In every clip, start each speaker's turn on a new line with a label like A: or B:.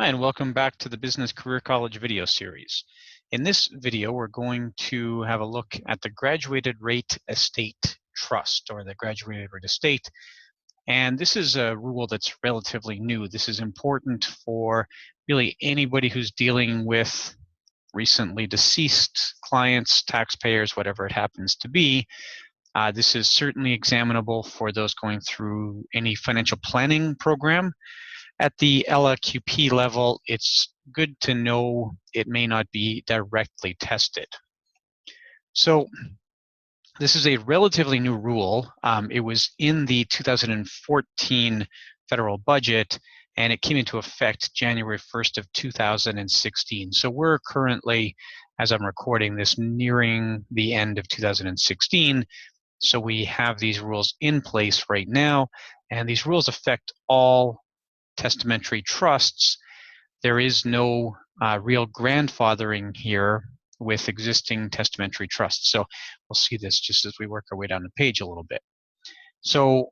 A: Hi, and welcome back to the Business Career College video series. In this video, we're going to have a look at the Graduated Rate Estate Trust, or the Graduated Rate Estate. And this is a rule that's relatively new. This is important for really anybody who's dealing with recently deceased clients, taxpayers, whatever it happens to be. This is certainly examinable for those going through any financial planning program. At the LQP level, it's good to know it may not be directly tested. So this is a relatively new rule. It was in the 2014 federal budget, and it came into effect January 1st of 2016. So we're currently, as I'm recording this, nearing the end of 2016. So we have these rules in place right now, and these rules affect all testamentary trusts. There is no real grandfathering here with existing testamentary trusts. So we'll see this just as we work our way down the page a little bit. So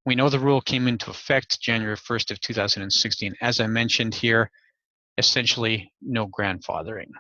A: we know the rule came into effect January 1st of 2016. As I mentioned here, essentially no grandfathering.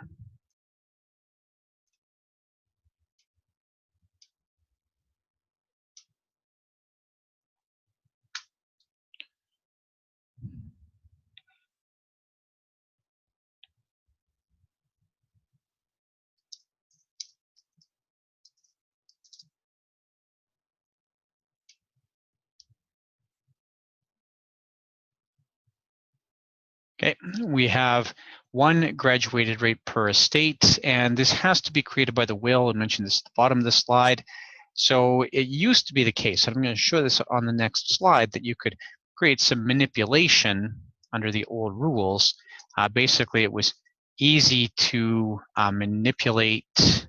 A: Okay, we have one graduated rate per estate, and this has to be created by the will. I mentioned this at the bottom of the slide. So it used to be the case, and I'm going to show this on the next slide, that you could create some manipulation under the old rules. Basically, it was easy to manipulate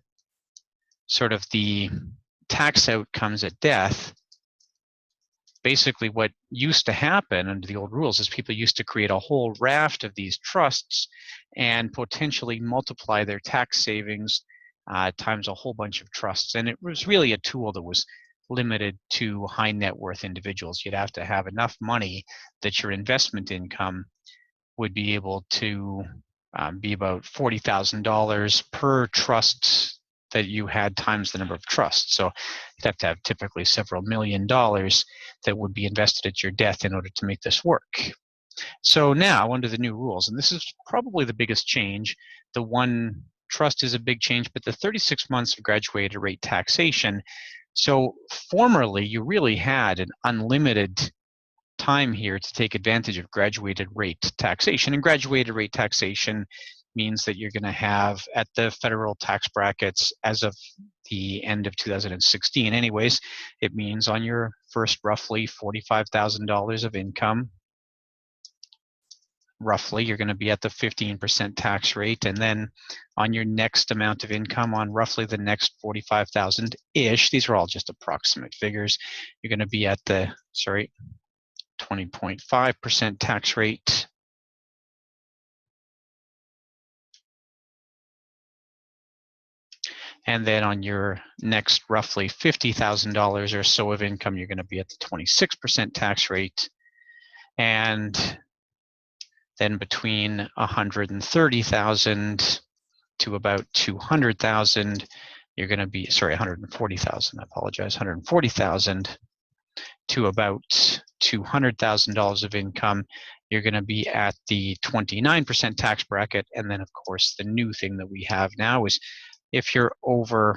A: sort of the tax outcomes at death. Basically, what used to happen under the old rules is people used to create a whole raft of these trusts and potentially multiply their tax savings times a whole bunch of trusts. And it was really a tool that was limited to high net worth individuals. You'd have to have enough money that your investment income would be able to be about $40,000 per trust that you had times the number of trusts. So you'd have to have typically several $1 million that would be invested at your death in order to make this work. So now, under the new rules, and this is probably the biggest change, the one trust is a big change, but the 36 months of graduated rate taxation. So formerly, you really had an unlimited time here to take advantage of graduated rate taxation. And graduated rate taxation means that you're going to have at the federal tax brackets as of the end of 2016 anyways, it means on your first roughly $45,000 of income, roughly, you're going to be at the 15% tax rate. And then on your next amount of income, on roughly the next 45,000-ish, these are all just approximate figures, you're going to be at the, 20.5% tax rate. And then on your next roughly $50,000 or so of income, you're going to be at the 26% tax rate. And then between 130,000 to about 200,000, you're going to be, 140,000, I apologize, 140,000 to about $200,000 of income, you're going to be at the 29% tax bracket. And then, of course, the new thing that we have now is if you're over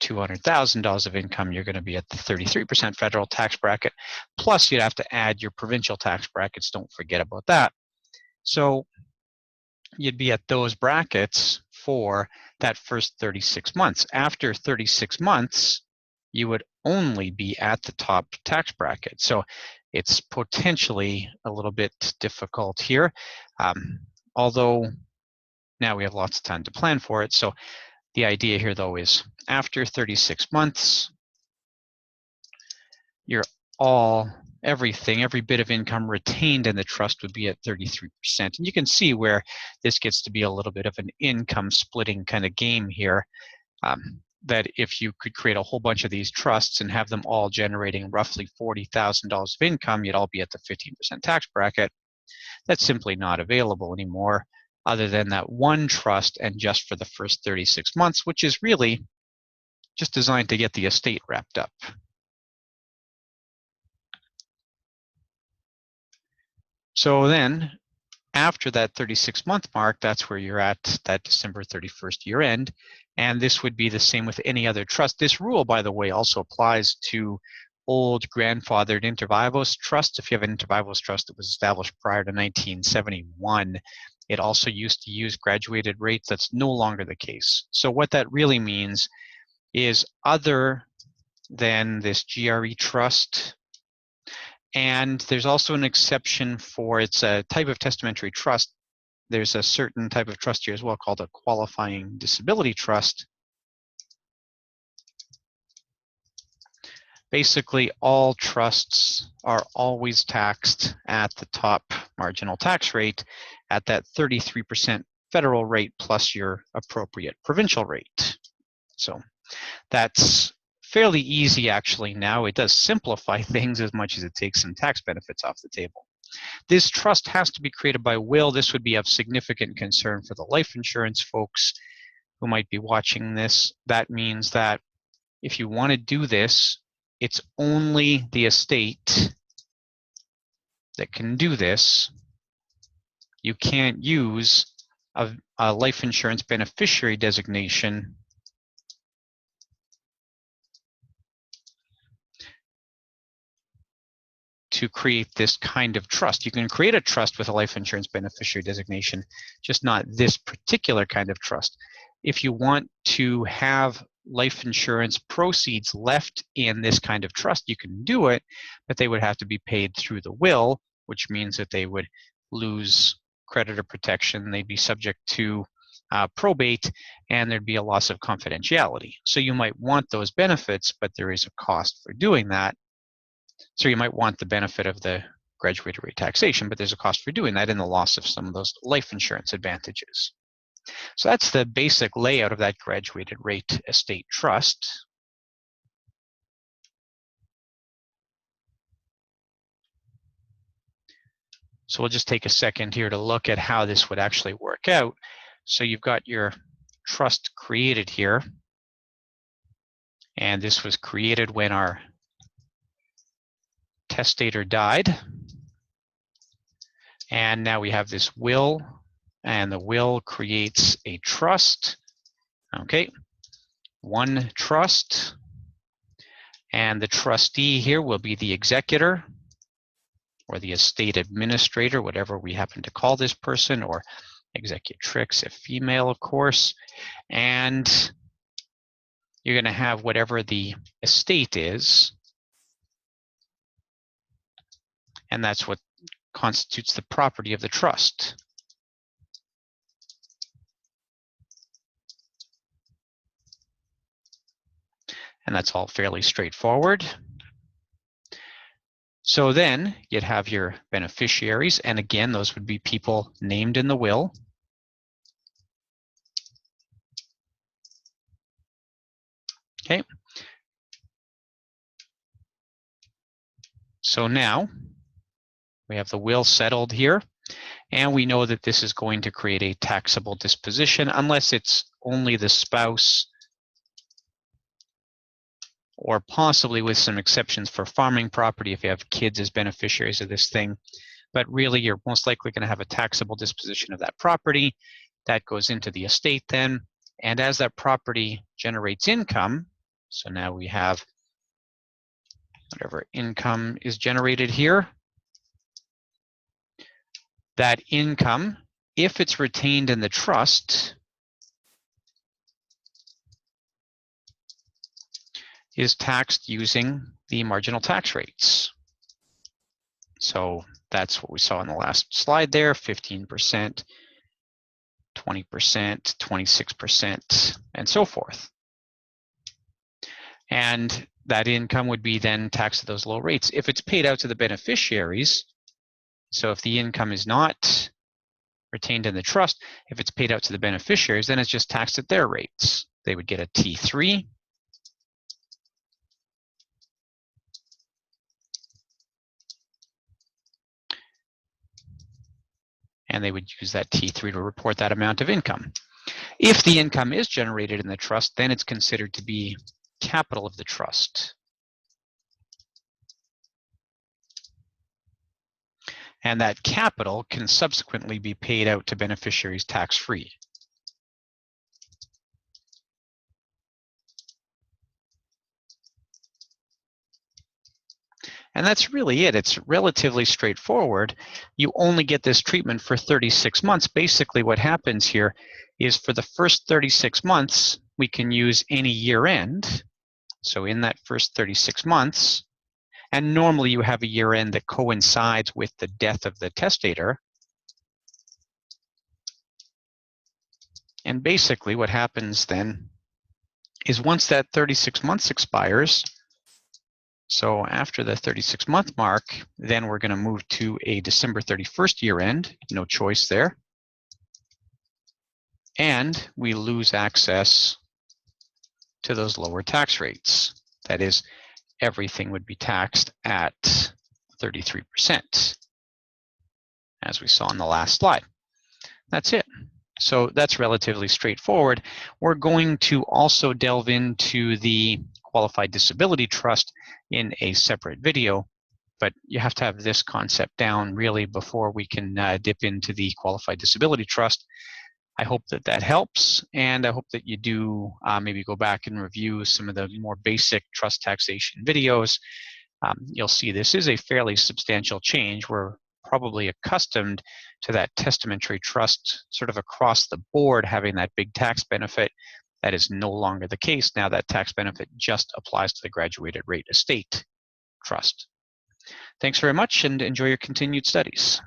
A: $200,000 of income, you're going to be at the 33% federal tax bracket. Plus, you'd have to add your provincial tax brackets. Don't forget about that. So you'd be at those brackets for that first 36 months. After 36 months, you would only be at the top tax bracket. So it's potentially a little bit difficult here, although now we have lots of time to plan for it. So the idea here, though, is after 36 months, everything, every bit of income retained in the trust would be at 33%. And you can see where this gets to be a little bit of an income splitting kind of game here. That if you could create a whole bunch of these trusts and have them all generating roughly $40,000 of income, you'd all be at the 15% tax bracket. That's simply not available anymore, other than that one trust and just for the first 36 months, which is really just designed to get the estate wrapped up. So then, after that 36-month mark, that's where you're at that December 31st year end. And this would be the same with any other trust. This rule, by the way, also applies to old grandfathered inter vivos trusts. If you have an inter vivos trust that was established prior to 1971, it also used to use graduated rates. That's no longer the case. So what that really means is, other than this GRE trust, and there's also an exception for, it's a type of testamentary trust. There's a certain type of trust here as well called a qualifying disability trust. Basically, all trusts are always taxed at the top marginal tax rate at that 33% federal rate plus your appropriate provincial rate. So that's fairly easy actually now. It does simplify things as much as it takes some tax benefits off the table. This trust has to be created by will. This would be of significant concern for the life insurance folks who might be watching this. That means that if you want to do this, it's only the estate that can do this. You can't use a life insurance beneficiary designation to create this kind of trust. You can create a trust with a life insurance beneficiary designation, just not this particular kind of trust. If you want to have life insurance proceeds left in this kind of trust, you can do it, but they would have to be paid through the will, which means that they would lose creditor protection. They'd be subject to probate, and there'd be a loss of confidentiality. So you might want those benefits, but there is a cost for doing that. So you might want the benefit of the graduated rate taxation, but there's a cost for doing that in the loss of some of those life insurance advantages. So that's the basic layout of that graduated rate estate trust. So we'll just take a second here to look at how this would actually work out. So you've got your trust created here, and this was created when our testator died. And now we have this will, and the will creates a trust. Okay, one trust, and the trustee here will be the executor or the estate administrator, whatever we happen to call this person, or executrix if female, of course. And you're going to have whatever the estate is, and that's what constitutes the property of the trust. And that's all fairly straightforward. So then you'd have your beneficiaries, and again, those would be people named in the will. Okay. So now we have the will settled here, and we know that this is going to create a taxable disposition unless it's only the spouse, or possibly with some exceptions for farming property if you have kids as beneficiaries of this thing. But really, you're most likely going to have a taxable disposition of that property. That goes into the estate then. And as that property generates income, so now we have whatever income is generated here, that income, if it's retained in the trust, is taxed using the marginal tax rates. So that's what we saw in the last slide there, 15%, 20%, 26%, and so forth. And that income would be then taxed at those low rates. If it's paid out to the beneficiaries, so if the income is not retained in the trust, if it's paid out to the beneficiaries, then it's just taxed at their rates. They would get a T3. and they would use that T3 to report that amount of income. If the income is generated in the trust, then it's considered to be capital of the trust. And that capital can subsequently be paid out to beneficiaries tax-free. And that's really it. It's relatively straightforward. You only get this treatment for 36 months. Basically, what happens here is for the first 36 months, we can use any year end. So in that first 36 months, and normally you have a year end that coincides with the death of the testator. And basically what happens then is once that 36 months expires, so after the 36-month mark, then we're going to move to a December 31st year end, no choice there. And we lose access to those lower tax rates. That is, everything would be taxed at 33%, as we saw in the last slide. That's it. So that's relatively straightforward. We're going to also delve into the qualified disability trust in a separate video, but you have to have this concept down really before we can dip into the qualified disability trust. I hope that that helps, and I hope that you do maybe go back and review some of the more basic trust taxation videos. You'll see this is a fairly substantial change. We're probably accustomed to that testamentary trust sort of across the board having that big tax benefit. That is no longer the case. Now that tax benefit just applies to the graduated rate estate trust. Thanks very much and enjoy your continued studies.